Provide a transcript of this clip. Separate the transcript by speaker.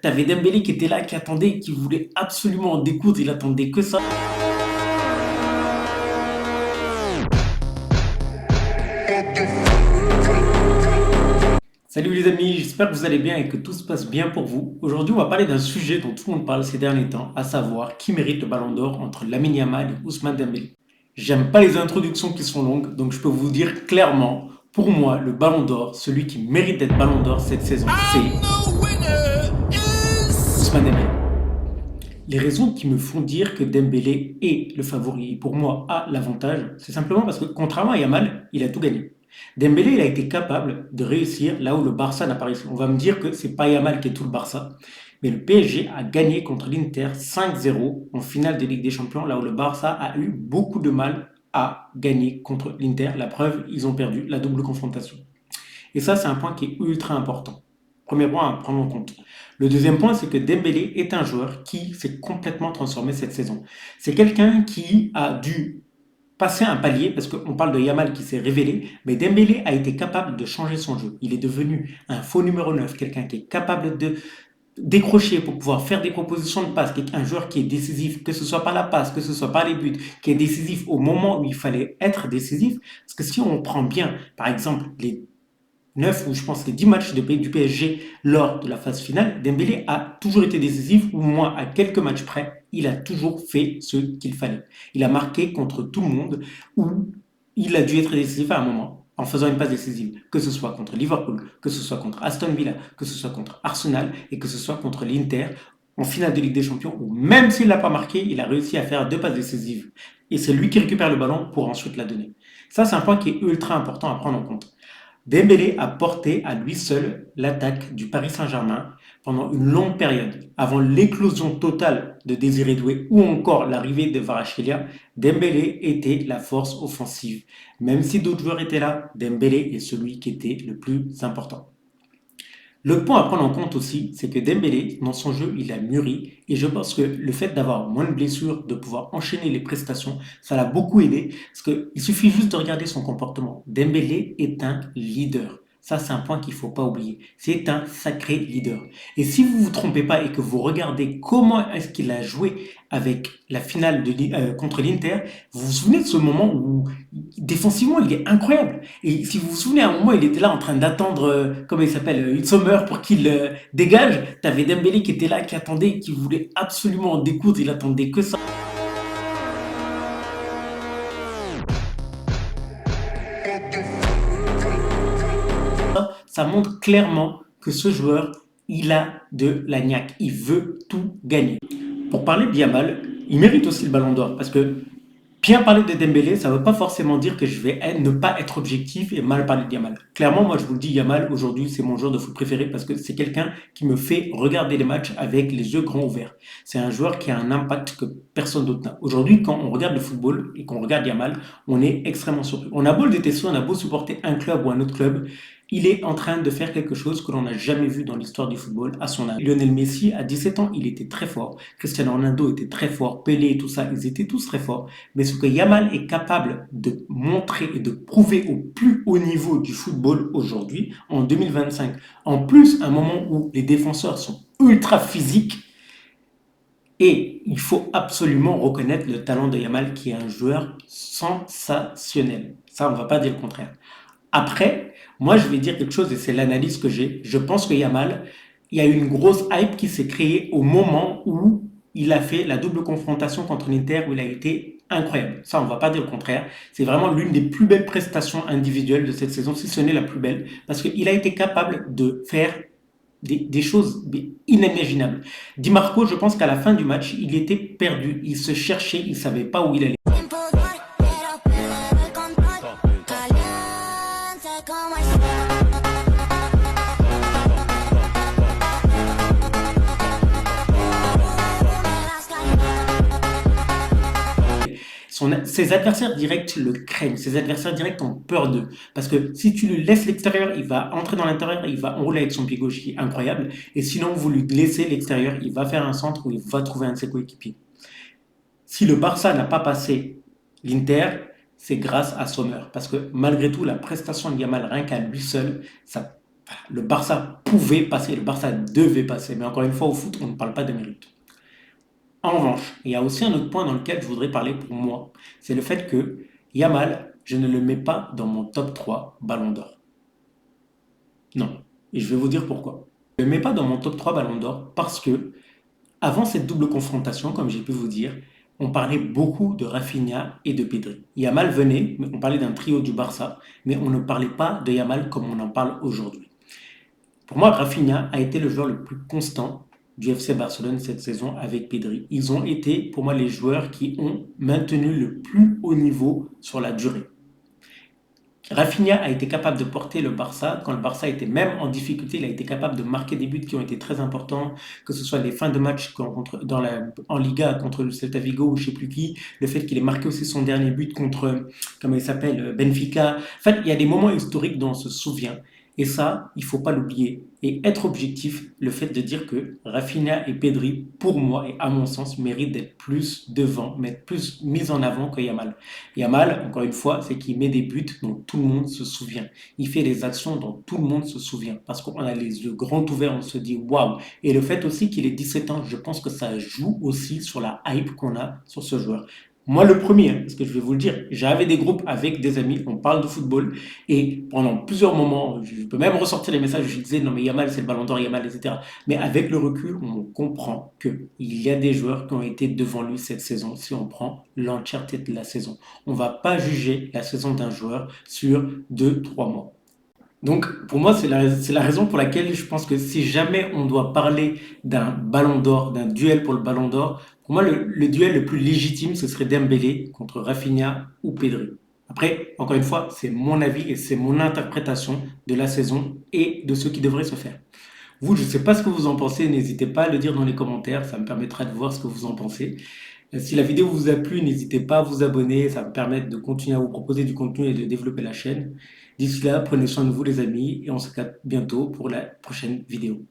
Speaker 1: T'avais Dembélé qui était là, qui attendait, qui voulait absolument en découdre, il attendait que ça. Salut les amis, j'espère que vous allez bien et que tout se passe bien pour vous. Aujourd'hui, on va parler d'un sujet dont tout le monde parle ces derniers temps, à savoir qui mérite le ballon d'or entre Lamine Yamal et Ousmane Dembélé. J'aime pas les introductions qui sont longues, donc je peux vous dire clairement, pour moi, le ballon d'or, celui qui mérite d'être ballon d'or cette saison, c'est Ousmane Dembélé. Les raisons qui me font dire que Dembélé est le favori et pour moi a l'avantage, c'est simplement parce que contrairement à Yamal, il a tout gagné. Dembélé, il a été capable de réussir là où le Barça n'a pas réussi. On va me dire que c'est pas Yamal qui est tout le Barça, mais le PSG a gagné contre l'Inter 5-0 en finale de Ligue des Champions, là où le Barça a eu beaucoup de mal à gagner contre l'Inter. La preuve, ils ont perdu la double confrontation. Et ça, c'est un point qui est ultra important. Premier point à prendre en compte. Le deuxième point, c'est que Dembélé est un joueur qui s'est complètement transformé cette saison. C'est quelqu'un qui a dû passer un palier, parce qu'on parle de Yamal qui s'est révélé, mais Dembélé a été capable de changer son jeu. Il est devenu un faux numéro 9, quelqu'un qui est capable de décrocher pour pouvoir faire des propositions de passe, un joueur qui est décisif, que ce soit par la passe, que ce soit par les buts, qui est décisif au moment où il fallait être décisif. Parce que si on prend bien, par exemple, les 9 ou je pense les 10 matchs du PSG lors de la phase finale, Dembélé a toujours été décisif, ou moins à quelques matchs près, il a toujours fait ce qu'il fallait. Il a marqué contre tout le monde, ou il a dû être décisif à un moment en faisant une passe décisive, que ce soit contre Liverpool, que ce soit contre Aston Villa, que ce soit contre Arsenal et que ce soit contre l'Inter en finale de Ligue des Champions, où même s'il ne l'a pas marqué, il a réussi à faire 2 passes décisives. Et c'est lui qui récupère le ballon pour ensuite la donner. Ça, c'est un point qui est ultra important à prendre en compte. Dembélé a porté à lui seul l'attaque du Paris Saint-Germain pendant une longue période. Avant l'éclosion totale de Désiré Doué ou encore l'arrivée de Kvaratskhelia, Dembélé était la force offensive. Même si d'autres joueurs étaient là, Dembélé est celui qui était le plus important. Le point à prendre en compte aussi, c'est que Dembélé, dans son jeu, il a mûri et je pense que le fait d'avoir moins de blessures, de pouvoir enchaîner les prestations, ça l'a beaucoup aidé parce qu'il suffit juste de regarder son comportement. Dembélé est un leader. Ça, c'est un point qu'il ne faut pas oublier. C'est un sacré leader. Et si vous ne vous trompez pas et que vous regardez comment est-ce qu'il a joué avec la finale contre l'Inter, vous vous souvenez de ce moment où défensivement, il est incroyable. Et si vous vous souvenez, à un moment, il était là en train d'attendre, comment il s'appelle, Sommer pour qu'il dégage. T'avais Dembélé qui était là, qui attendait, qui voulait absolument en découdre, il attendait que ça. Ça montre clairement que ce joueur, il a de la niaque. Il veut tout gagner. Pour parler de Yamal, il mérite aussi le ballon d'or parce que bien parler de Dembélé, ça ne veut pas forcément dire que je vais ne pas être objectif et mal parler de Yamal. Clairement, moi je vous le dis, Yamal, aujourd'hui, c'est mon joueur de foot préféré parce que c'est quelqu'un qui me fait regarder les matchs avec les yeux grands ouverts. C'est un joueur qui a un impact que personne d'autre n'a. Aujourd'hui, quand on regarde le football et qu'on regarde Yamal, on est extrêmement surpris. On a beau le détester, on a beau supporter un club ou un autre club, il est en train de faire quelque chose que l'on n'a jamais vu dans l'histoire du football à son âge. Lionel Messi, à 17 ans, il était très fort. Cristiano Ronaldo était très fort. Pelé et tout ça, ils étaient tous très forts. Mais ce que Yamal est capable de montrer et de prouver au plus haut niveau du football aujourd'hui, en 2025, en plus, un moment où les défenseurs sont ultra physiques, et il faut absolument reconnaître le talent de Yamal qui est un joueur sensationnel. Ça, on ne va pas dire le contraire. Après, moi, je vais dire quelque chose et c'est l'analyse que j'ai. Je pense que Yamal, il y a eu une grosse hype qui s'est créée au moment où il a fait la double confrontation contre l'Inter où il a été incroyable. Ça, on ne va pas dire le contraire. C'est vraiment l'une des plus belles prestations individuelles de cette saison, si ce n'est la plus belle, parce qu'il a été capable de faire des choses inimaginables. Di Marco, je pense qu'à la fin du match, il était perdu. Il se cherchait, il ne savait pas où il allait. Ses adversaires directs le craignent, ses adversaires directs ont peur d'eux. Parce que si tu lui laisses l'extérieur, il va entrer dans l'intérieur, il va enrouler avec son pied gauche qui est incroyable. Et sinon, vous lui laissez l'extérieur, il va faire un centre où il va trouver un de ses coéquipiers. Si le Barça n'a pas passé l'Inter, c'est grâce à Sommer. Parce que malgré tout, la prestation de Yamal, rien qu'à lui seul, ça Le Barça pouvait passer, le Barça devait passer. Mais encore une fois, au foot, on ne parle pas de mérite. En revanche, il y a aussi un autre point dans lequel je voudrais parler pour moi. C'est le fait que Yamal, je ne le mets pas dans mon top 3 Ballon d'Or. Non. Et je vais vous dire pourquoi. Je ne le mets pas dans mon top 3 Ballon d'Or parce que, avant cette double confrontation, comme j'ai pu vous dire, on parlait beaucoup de Rafinha et de Pedri. Yamal venait, on parlait d'un trio du Barça, mais on ne parlait pas de Yamal comme on en parle aujourd'hui. Pour moi, Rafinha a été le joueur le plus constant du FC Barcelone cette saison avec Pedri. Ils ont été, pour moi, les joueurs qui ont maintenu le plus haut niveau sur la durée. Rafinha a été capable de porter le Barça quand le Barça était même en difficulté. Il a été capable de marquer des buts qui ont été très importants, que ce soit les fins de match en Liga contre le Celta Vigo ou je ne sais plus qui, le fait qu'il ait marqué aussi son dernier but contre, comment il s'appelle, Benfica. En fait, il y a des moments historiques dont on se souvient. Et ça, il ne faut pas l'oublier. Et être objectif, le fait de dire que Rafinha et Pedri, pour moi et à mon sens, méritent d'être plus devant, d'être plus mis en avant que Yamal. Yamal, encore une fois, c'est qu'il met des buts dont tout le monde se souvient. Il fait des actions dont tout le monde se souvient. Parce qu'on a les yeux grands ouverts, on se dit waouh. Et le fait aussi qu'il ait 17 ans, je pense que ça joue aussi sur la hype qu'on a sur ce joueur. Moi, le premier, parce que je vais vous le dire, j'avais des groupes avec des amis, on parle de football, et pendant plusieurs moments, je peux même ressortir les messages où je disais non mais Yamal c'est le ballon d'or, Yamal, etc. Mais avec le recul, on comprend qu'il y a des joueurs qui ont été devant lui cette saison, si on prend l'entièreté de la saison. On ne va pas juger la saison d'un joueur sur 2, 3 mois. Donc, pour moi, c'est la raison pour laquelle je pense que si jamais on doit parler d'un ballon d'or, d'un duel pour le ballon d'or, pour moi, le duel le plus légitime, ce serait Dembélé contre Rafinha ou Pedri. Après, encore une fois, c'est mon avis et c'est mon interprétation de la saison et de ce qui devrait se faire. Vous, je ne sais pas ce que vous en pensez, n'hésitez pas à le dire dans les commentaires, ça me permettra de voir ce que vous en pensez. Si la vidéo vous a plu, n'hésitez pas à vous abonner, ça va me permettre de continuer à vous proposer du contenu et de développer la chaîne. D'ici là, prenez soin de vous les amis et on se capte bientôt pour la prochaine vidéo.